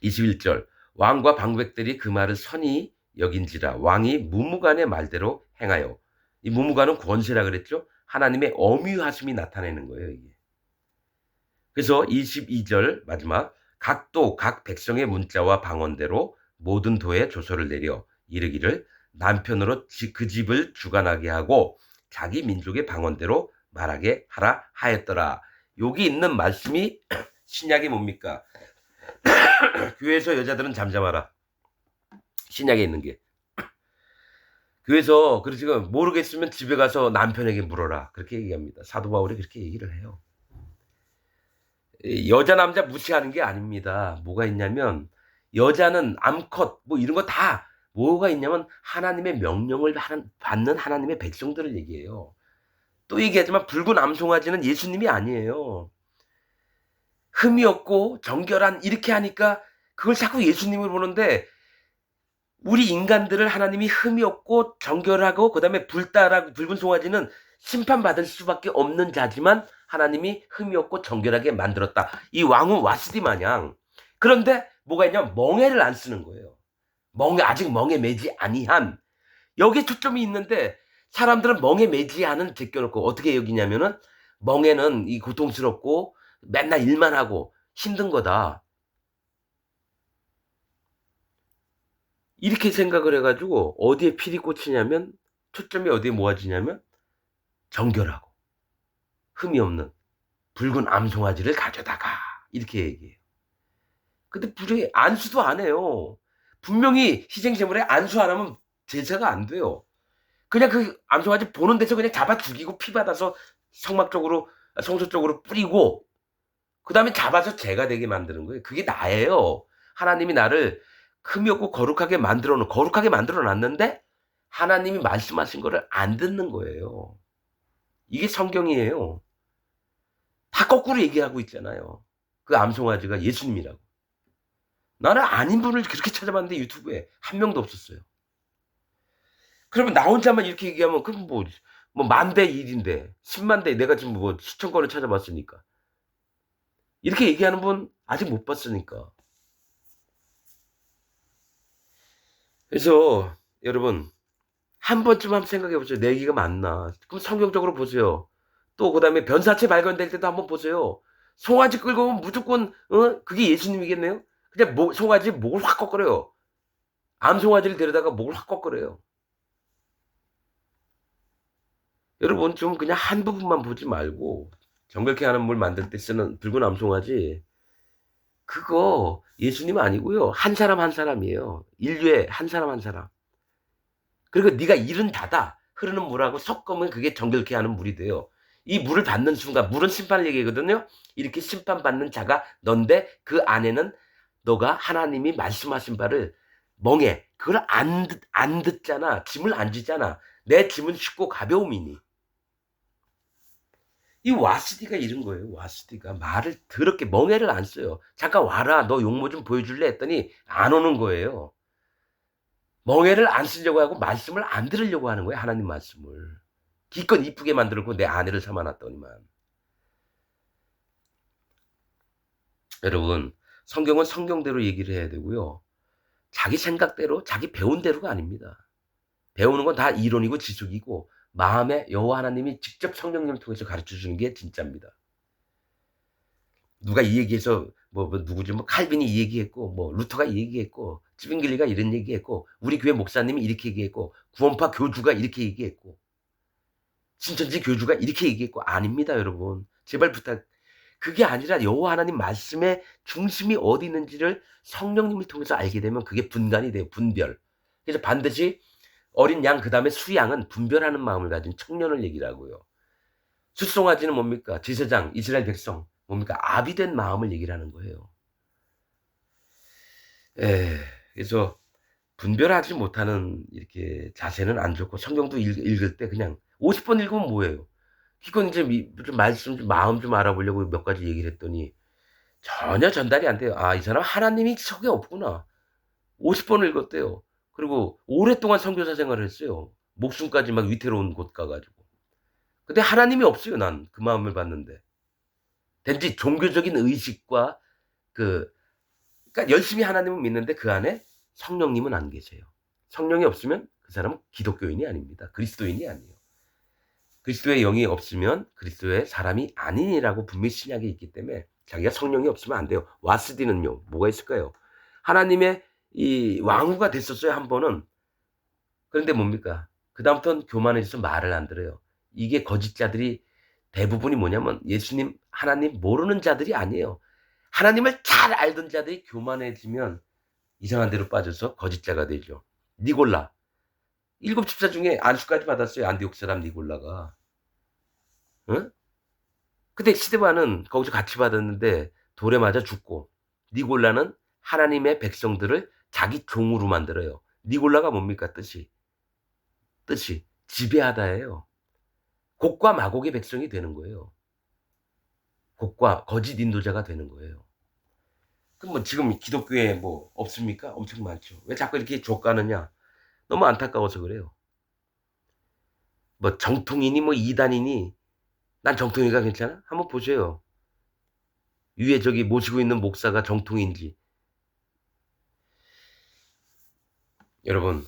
21절 왕과 방백들이 그 말을 선히 여긴지라 왕이 무무간의 말대로 행하여. 이 무무간은 권세라 그랬죠. 하나님의 엄유하심이 나타내는 거예요. 이게. 그래서 22절 마지막 각도 각 백성의 문자와 방언대로 모든 도에 조서를 내려 이르기를 남편으로 그 집을 주관하게 하고 자기 민족의 방언대로 말하게 하라 하였더라. 여기 있는 말씀이 신약이 뭡니까? 교회에서 여자들은 잠잠하라. 신약에 있는 게. 교회에서 그래서 지금 모르겠으면 집에 가서 남편에게 물어라. 그렇게 얘기합니다. 사도 바울이 그렇게 얘기를 해요. 여자 남자 무시하는 게 아닙니다. 뭐가 있냐면 여자는 암컷 뭐 이런 거 다 뭐가 있냐면 하나님의 명령을 받는 하나님의 백성들을 얘기해요. 또 얘기하지만 붉은 암송아지는 예수님이 아니에요. 흠이 없고 정결한 이렇게 하니까 그걸 자꾸 예수님을 보는데 우리 인간들을 하나님이 흠이 없고 정결하고 그다음에 불따라고 붉은 송아지는 심판받을 수밖에 없는 자지만 하나님이 흠이 없고 정결하게 만들었다. 이 왕후 와스디 마냥. 그런데 뭐가 있냐면 멍에를 안 쓰는 거예요. 아직 멍에 매지 아니한. 여기에 초점이 있는데 사람들은 멍에 매지 않은 제껴놓고 어떻게 여기냐면은 멍에는 이 고통스럽고 맨날 일만 하고 힘든 거다. 이렇게 생각을 해가지고 어디에 필이 꽂히냐면 초점이 어디에 모아지냐면 정결하고 흠이 없는 붉은 암송아지를 가져다가 이렇게 얘기해요. 근데 분명히 안수도 안 해요. 분명히 희생제물에 안수 안 하면 제사가 안 돼요. 그냥 그 암송아지 보는 데서 그냥 잡아 죽이고 피 받아서 성막 쪽으로 성소 쪽으로 뿌리고 그다음에 잡아서 제가 되게 만드는 거예요. 그게 나예요. 하나님이 나를 흠이 없고 거룩하게 만들어 놨는데 하나님이 말씀하신 거를 안 듣는 거예요. 이게 성경이에요. 다 거꾸로 얘기하고 있잖아요. 그 암송아지가 예수님이라고. 나는 아닌 분을 그렇게 찾아봤는데 유튜브에 한 명도 없었어요. 그러면 나 혼자만 이렇게 얘기하면 그럼 뭐 10,000대 1인데 10만 대 내가 지금 뭐 수천 건을 찾아봤으니까. 이렇게 얘기하는 분 아직 못 봤으니까. 그래서 여러분 한 번쯤 한번 생각해 보세요. 내 얘기가 맞나? 그럼 성경적으로 보세요. 또 그다음에 변사체 발견될 때도 한번 보세요. 송아지 끌고 오면 무조건 그게 예수님이겠네요? 그냥 송아지 목을 확 꺾어요. 암송아지를 데려다가 목을 확 꺾어요. 여러분 좀 그냥 한 부분만 보지 말고 정결케 하는 물 만들 때 쓰는 붉은 암송아지 그거 예수님 아니고요. 한 사람 한 사람이에요. 인류의 한 사람 한 사람. 그리고 네가 이른 다다 흐르는 물하고 섞으면 그게 정결케 하는 물이 돼요. 이 물을 받는 순간 물은 심판을 얘기하거든요. 이렇게 심판받는 자가 넌데 그 안에는 너가 하나님이 말씀하신 바를 멍해. 그걸 안 듣잖아. 짐을 안 지잖아. 내 짐은 쉽고 가벼움이니. 이 와스디가 이런 거예요. 와스디가 말을 더럽게 멍해를 안 써요. 잠깐 와라. 너 용모 좀 보여줄래? 했더니 안 오는 거예요. 멍해를 안 쓰려고 하고 말씀을 안 들으려고 하는 거예요. 하나님 말씀을. 기껏 이쁘게 만들고 내 아내를 삼아놨더니만. 여러분 성경은 성경대로 얘기를 해야 되고요. 자기 생각대로 자기 배운 대로가 아닙니다. 배우는 건 다 이론이고 지식이고 마음에 여호와 하나님이 직접 성령님을 통해서 가르쳐주는 게 진짜입니다. 누가 이 얘기해서 누구지 칼빈이 이 얘기했고 루터가 이 얘기했고 스빙글리가 이런 얘기했고 우리 교회 목사님이 이렇게 얘기했고 구원파 교주가 이렇게 얘기했고 신천지 교주가 이렇게 얘기했고 아닙니다 여러분. 제발 부탁 그게 아니라 여호와 하나님 말씀의 중심이 어디 있는지를 성령님을 통해서 알게 되면 그게 분간이 돼요. 분별. 그래서 반드시 어린 양 그다음에 수양은 분별하는 마음을 가진 청년을 얘기를 하고요. 숫송아지는 뭡니까? 제사장 이스라엘 백성 뭡니까? 아비된 마음을 얘기를 하는 거예요. 예. 그래서 분별하지 못하는 이렇게 자세는 안 좋고 성경도 읽을 때 그냥 50번 읽으면 뭐예요? 기껏 이제 좀 말씀 좀 마음 좀 알아보려고 몇 가지 얘기를 했더니 전혀 전달이 안 돼요. 아, 이 사람 하나님이 속에 없구나. 50번을 읽었대요. 그리고 오랫동안 선교사 생활을 했어요. 목숨까지 막 위태로운 곳 가가지고. 근데 하나님이 없어요, 난. 그 마음을 봤는데. 단지 종교적인 의식과 그, 그러니까 열심히 하나님을 믿는데 그 안에 성령님은 안 계세요. 성령이 없으면 그 사람은 기독교인이 아닙니다. 그리스도인이 아니에요. 그리스도의 영이 없으면 그리스도의 사람이 아니니라고 분명히 신약에 있기 때문에 자기가 성령이 없으면 안 돼요. 와스디는요. 뭐가 있을까요? 하나님의 이 왕후가 됐었어요. 한 번은. 그런데 뭡니까? 그다음부터는 교만해져서 말을 안 들어요. 이게 거짓자들이 대부분이 뭐냐면 예수님, 하나님 모르는 자들이 아니에요. 하나님을 잘 알던 자들이 교만해지면 이상한 데로 빠져서 거짓자가 되죠. 니골라. 7집사 중에 안수까지 받았어요. 안디옥 사람 니골라가. 응? 근데 시드바는 거기서 같이 받았는데 돌에 맞아 죽고 니골라는 하나님의 백성들을 자기 종으로 만들어요. 니골라가 뭡니까 뜻이 지배하다예요. 곡과 마곡의 백성이 되는 거예요. 곡과 거짓 인도자가 되는 거예요. 그럼 뭐 지금 기독교에 뭐 없습니까? 엄청 많죠. 왜 자꾸 이렇게 족가느냐? 너무 안타까워서 그래요. 뭐 정통이니 뭐 이단이니 난 정통이가 괜찮아? 한번 보세요. 위에 저기 모시고 있는 목사가 정통인지. 여러분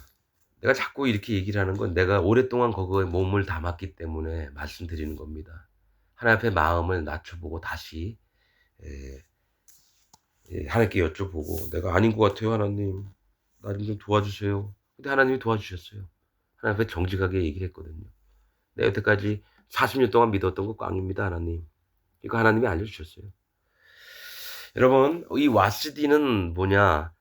내가 자꾸 이렇게 얘기를 하는 건 내가 오랫동안 거기에 몸을 담았기 때문에 말씀드리는 겁니다. 하나님 앞에 마음을 낮춰보고 다시 예, 하나님께 여쭤보고 내가 아닌 것 같아요 하나님. 나 좀 도와주세요. 근데 하나님이 도와주셨어요. 하나님 앞에 정직하게 얘기를 했거든요. 내가 여태까지 40년 동안 믿었던 거 꽝입니다, 하나님. 이거 하나님이 알려주셨어요. 여러분, 이 와스디는 뭐냐?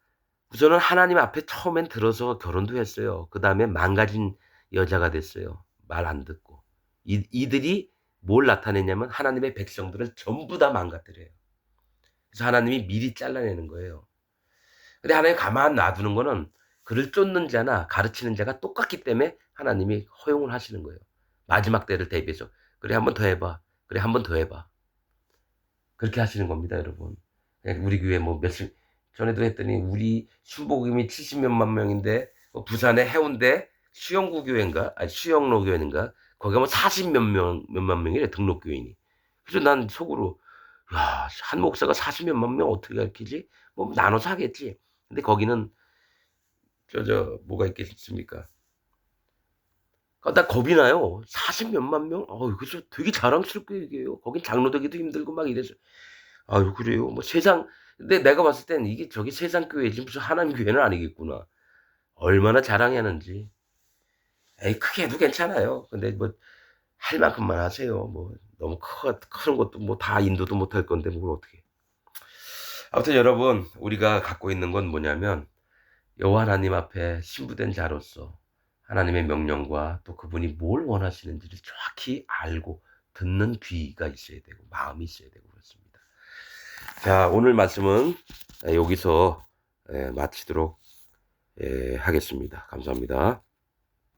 우선은 하나님 앞에 처음엔 들어서 결혼도 했어요. 그다음에 망가진 여자가 됐어요. 말 안 듣고. 이들이 뭘 나타내냐면 하나님의 백성들을 전부 다 망가뜨려요. 그래서 하나님이 미리 잘라내는 거예요. 근데 하나님 가만 놔두는 거는 그를 쫓는 자나 가르치는 자가 똑같기 때문에 하나님이 허용을 하시는 거예요. 마지막 때를 대비해서. 그래, 한 번 더 해봐. 그래, 한 번 더 해봐. 그렇게 하시는 겁니다, 여러분. 우리 교회 뭐 며칠 전에도 했더니 우리 순복음이 70몇만 명인데 부산의 해운대 수영구 교회인가? 아니 수영로 교회인가? 거기가 뭐 40 몇만 명이래 등록 교인이. 그래서 난 속으로 야, 한 목사가 40 몇만 명 어떻게 가르치지? 뭐 나눠서 하겠지. 근데 거기는 뭐가 있겠습니까? 나 겁이 나요. 40 몇만 명? 그래서 되게 자랑스럽게 얘기해요. 거긴 장로 되기도 힘들고 막 이래서. 아유, 그래요? 뭐 세상, 근데 내가 봤을 땐 이게 저기 세상 교회지 무슨 하나님 교회는 아니겠구나. 얼마나 자랑하는지. 에이, 크게 해도 괜찮아요. 근데 뭐, 할 만큼만 하세요. 뭐, 너무 큰 것도 뭐 다 인도도 못할 건데 뭘 어떻게. 아무튼 여러분, 우리가 갖고 있는 건 뭐냐면, 여호와 하나님 앞에 신부된 자로서 하나님의 명령과 또 그분이 뭘 원하시는지를 정확히 알고 듣는 귀가 있어야 되고, 마음이 있어야 되고 그렇습니다. 자, 오늘 말씀은 여기서 마치도록 하겠습니다. 감사합니다.